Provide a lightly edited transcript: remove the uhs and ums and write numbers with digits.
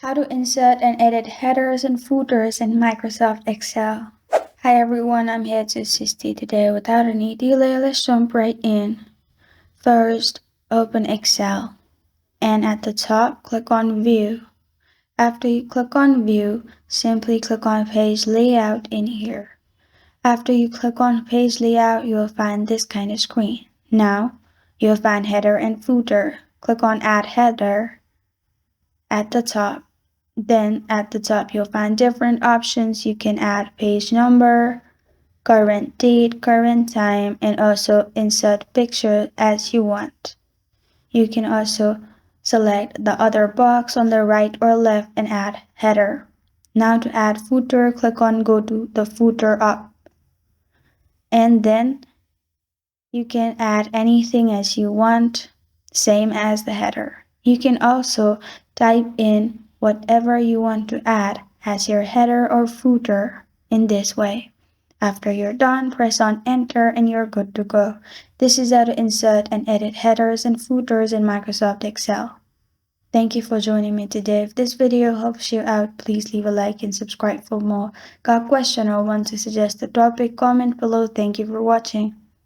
How to insert and edit headers and footers in Microsoft Excel. Hi everyone, I'm here to assist you today. Without any delay, let's jump right in. First, open Excel, and at the top, click on View. After you click on View, simply click on Page Layout in here. After you click on Page Layout, you'll find this kind of screen. Now, you'll find Header and Footer. Click on Add Header at the top. Then at the top, you'll find different options. You can add page number, current date, current time, and also insert picture as you want. You can also select the other box on the right or left and add header. Now to add footer, click on go to the footer up. And then you can add anything as you want, same as the header. You can also type in whatever you want to add as your header or footer in this way. After you're done, press on enter and you're good to go. This is how to insert and edit headers and footers in Microsoft Excel. Thank you for joining me today. If this video helps you out, please leave a like and subscribe for more. Got a question or want to suggest a topic? Comment below. Thank you for watching.